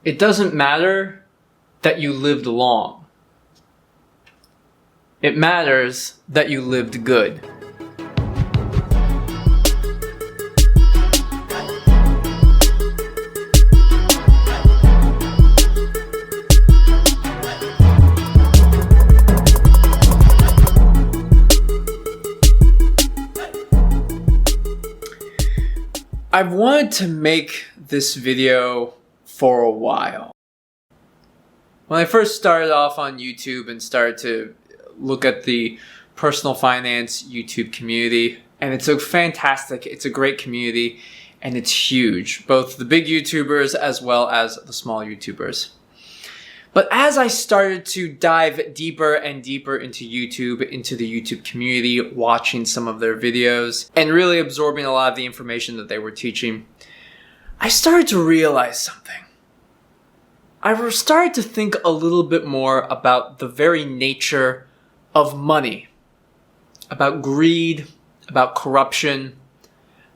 It doesn't matter that you lived long. It matters that you lived good. I've wanted to make this video for a while. When I first started off on YouTube and started to look at the personal finance YouTube community, and it's a great community, and it's huge, both the big YouTubers as well as the small YouTubers. But as I started to dive deeper and deeper into the YouTube community, watching some of their videos, and really absorbing a lot of the information that they were teaching, I started to realize something. I started to think a little bit more about the very nature of money, about greed, about corruption,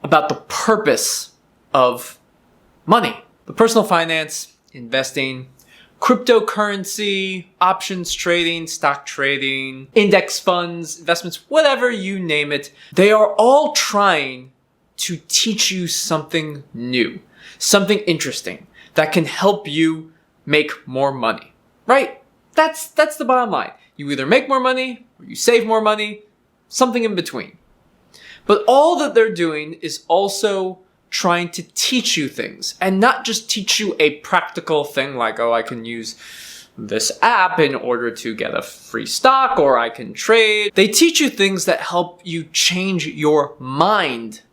about the purpose of money. The personal finance, investing, cryptocurrency, options trading, stock trading, index funds, investments, whatever you name it, they are all trying to teach you something new, something interesting that can help you make more money, right? That's the bottom line. You either make more money or you save more money, something in between. But all that they're doing is also trying to teach you things, and not just teach you a practical thing like, oh, I can use this app in order to get a free stock, or I can trade. They teach you things that help you change your mind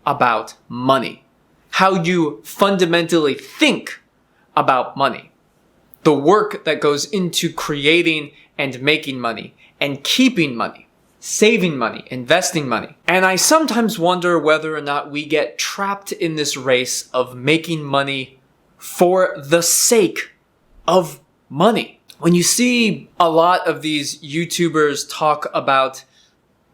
about money, how you fundamentally think about money, the work that goes into creating and making money and keeping money, saving money, investing money. And I sometimes wonder whether or not we get trapped in this race of making money for the sake of money. When you see a lot of these YouTubers talk about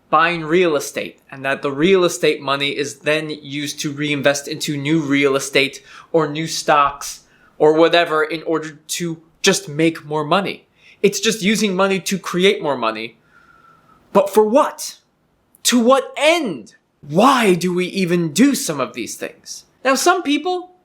buying real estate, and that the real estate money is then used to reinvest into new real estate or new stocks or whatever in order to just make more money. It's just using money to create more money. But for what? To what end? Why do we even do some of these things? Now, some people,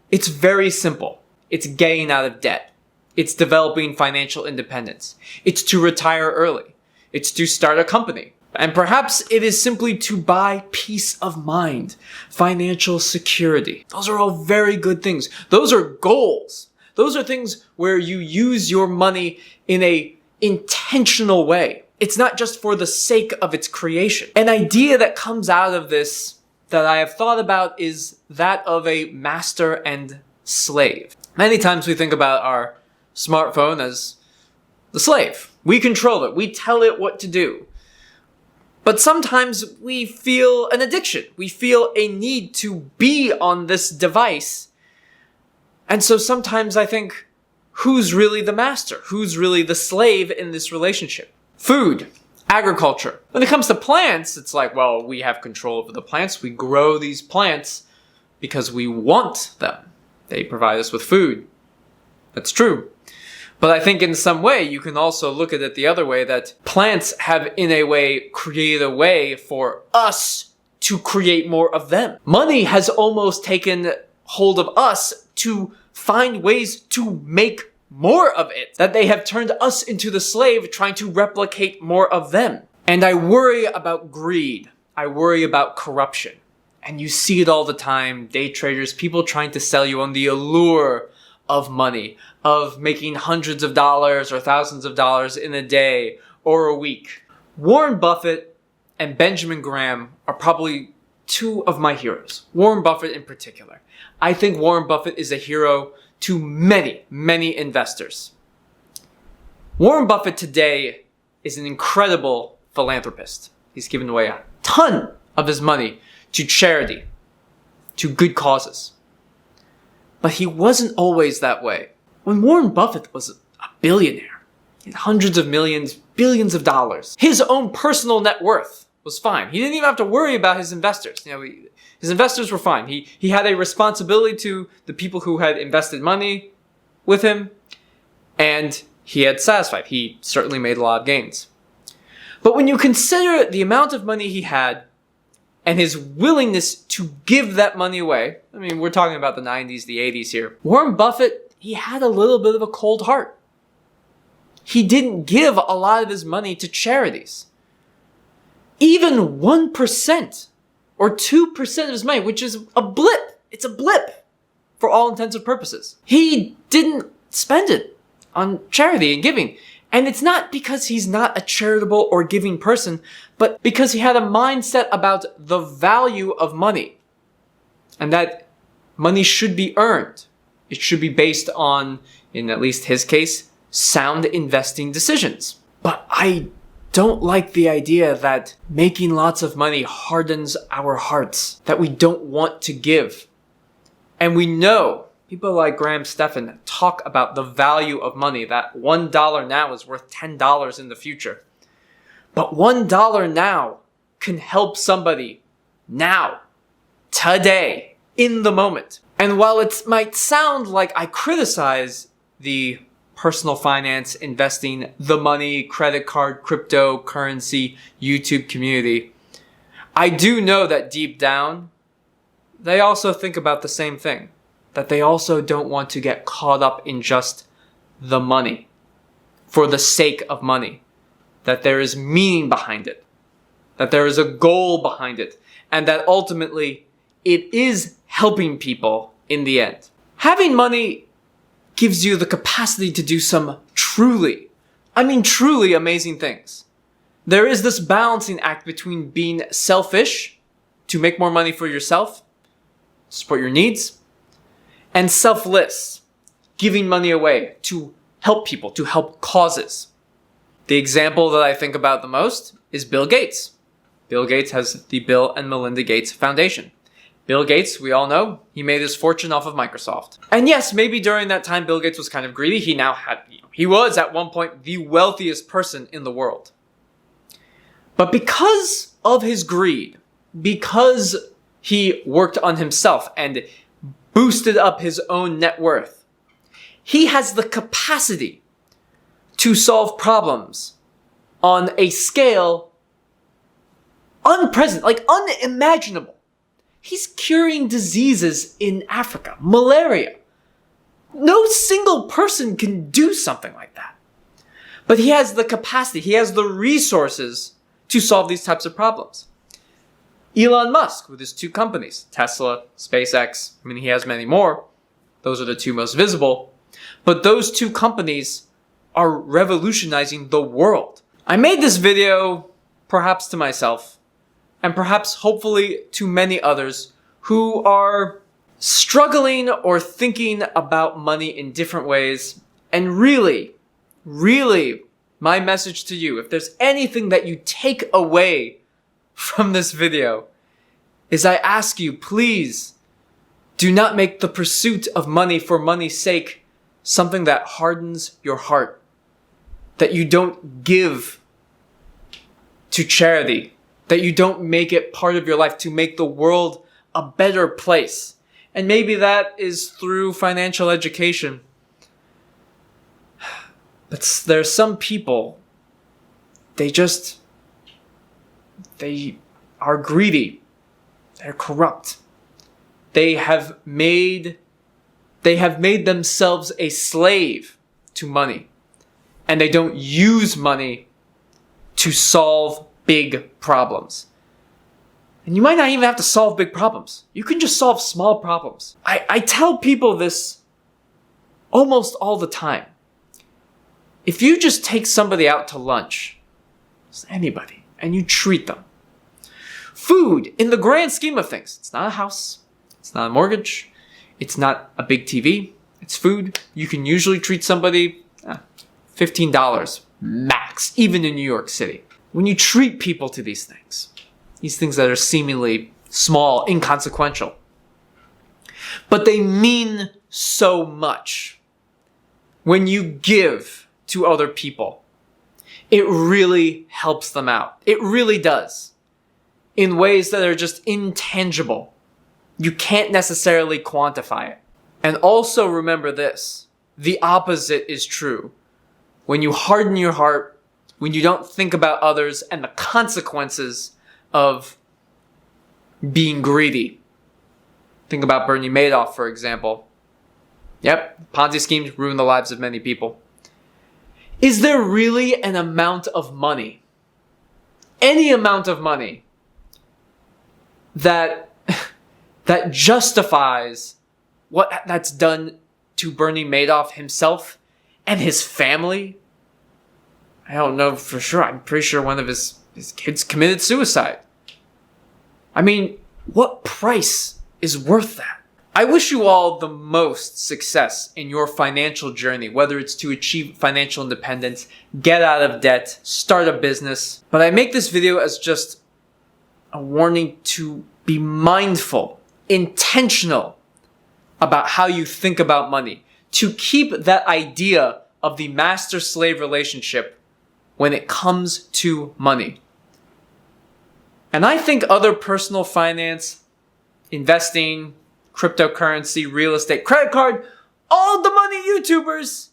it's very simple. It's getting out of debt. It's developing financial independence. It's to retire early. It's to start a company. And perhaps it is simply to buy peace of mind, financial security. Those are all very good things. Those are goals. Those are things where you use your money in an intentional way. It's not just for the sake of its creation. An idea that comes out of this that I have thought about is that of a master and slave. Many times we think about our smartphone as the slave. We control it. We tell it what to do. But sometimes we feel an addiction. We feel a need to be on this device. And so sometimes I think, who's really the master? Who's really the slave in this relationship? Food, agriculture. When it comes to plants, it's like, well, we have control over the plants. We grow these plants because we want them. They provide us with food. That's true. But I think in some way, you can also look at it the other way, that plants have, in a way, created a way for us to create more of them. Money has almost taken hold of us to find ways to make more of it, that they have turned us into the slave trying to replicate more of them. And I worry about greed. I worry about corruption. And you see it all the time. Day traders, people trying to sell you on the allure of money, of making hundreds of dollars or thousands of dollars in a day or a week. Warren Buffett and Benjamin Graham are probably two of my heroes. Warren Buffett in particular. I think Warren Buffett is a hero to many, many investors. Warren Buffett today is an incredible philanthropist. He's given away a ton of his money to charity, to good causes. But he wasn't always that way. When Warren Buffett was a billionaire, he had hundreds of millions, billions of dollars, his own personal net worth was fine. He didn't even have to worry about his investors. His investors were fine. He had a responsibility to the people who had invested money. with him, and he had satisfied. He certainly made a lot of gains. But when you consider the amount of money he had and his willingness to give that money away, I mean, we're talking about the 90s, the 80s here. Warren Buffett, he had a little bit of a cold heart. He didn't give a lot of his money to charities. Even 1% or 2% of his money, which is a blip. It's a blip for all intents and purposes. He didn't spend it on charity and giving. And it's not because he's not a charitable or giving person, but because he had a mindset about the value of money. And that money should be earned. It should be based on, in at least his case, sound investing decisions. But I don't like the idea that making lots of money hardens our hearts, that we don't want to give. And we know people like Graham Stephan talk about the value of money, that $1 now is worth $10 in the future. But $1 now can help somebody now, today, in the moment. And while it might sound like I criticize the personal finance, investing, the money, credit card, cryptocurrency, YouTube community, I do know that deep down, they also think about the same thing. That they also don't want to get caught up in just the money for the sake of money. That there is meaning behind it. That there is a goal behind it. And that ultimately it is helping people in the end. Having money gives you the capacity to do some truly amazing things. There is this balancing act between being selfish to make more money for yourself, support your needs, and selfless, giving money away to help people, to help causes. The example that I think about the most is Bill Gates. Bill Gates has the Bill and Melinda Gates Foundation. Bill Gates, we all know, he made his fortune off of Microsoft. And yes, maybe during that time Bill Gates was kind of greedy. He was at one point the wealthiest person in the world. But because of his greed, because he worked on himself and boosted up his own net worth, he has the capacity to solve problems on a scale unimaginable. He's curing diseases in Africa, malaria. No single person can do something like that. But he has the capacity, he has the resources to solve these types of problems. Elon Musk with his 2 companies, Tesla, SpaceX, he has many more. Those are the 2 most visible. But those 2 companies are revolutionizing the world. I made this video perhaps to myself, and perhaps hopefully to many others who are struggling or thinking about money in different ways. And really, my message to you, if there's anything that you take away from this video, is I ask you, please do not make the pursuit of money for money's sake something that hardens your heart. That you don't give to charity. That you don't make it part of your life to make the world a better place. And maybe that is through financial education. But there are some people, they are greedy. They're corrupt. They have made themselves a slave to money. And they don't use money to solve big problems. And you might not even have to solve big problems. You can just solve small problems. I tell people this almost all the time. If you just take somebody out to lunch, just anybody, and you treat them. Food, in the grand scheme of things, it's not a house, it's not a mortgage, it's not a big TV, it's food. You can usually treat somebody $15 max, even in New York City. When you treat people to these things that are seemingly small, inconsequential, but they mean so much. When you give to other people, it really helps them out. It really does. In ways that are just intangible. You can't necessarily quantify it. And also remember this. the opposite is true. When you harden your heart, when you don't think about others and the consequences of being greedy. Think about Bernie Madoff, for example. Yep, Ponzi schemes ruin the lives of many people. Is there really an amount of money, any amount of money, that justifies what that's done to Bernie Madoff himself and his family? I don't know for sure. I'm pretty sure one of his kids committed suicide. I mean, what price is worth that? I wish you all the most success in your financial journey, whether it's to achieve financial independence, get out of debt, start a business. But I make this video as just a warning to be mindful, intentional about how you think about money, to keep that idea of the master-slave relationship when it comes to money. And I think other personal finance, investing, cryptocurrency, real estate, credit card, all the money YouTubers,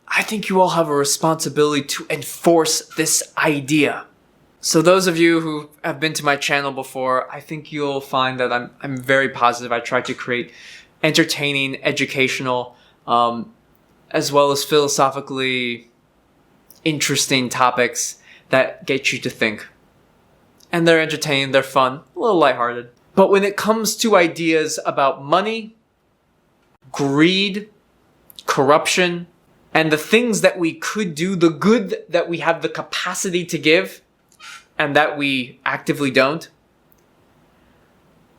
I think you all have a responsibility to enforce this idea. So those of you who have been to my channel before, I think you'll find that I'm very positive. I try to create entertaining, educational, as well as philosophically interesting topics that get you to think. And they're entertaining, they're fun, a little lighthearted. But when it comes to ideas about money, greed, corruption, and the things that we could do, the good that we have the capacity to give, and that we actively don't,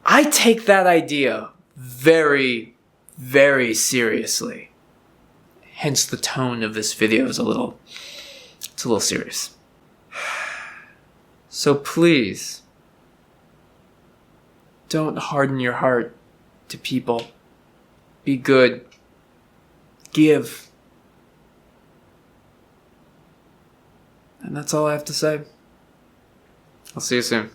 I take that idea very, very seriously. Hence the tone of this video is a little serious. So please, don't harden your heart to people. Be good. Give. And that's all I have to say. I'll see you soon.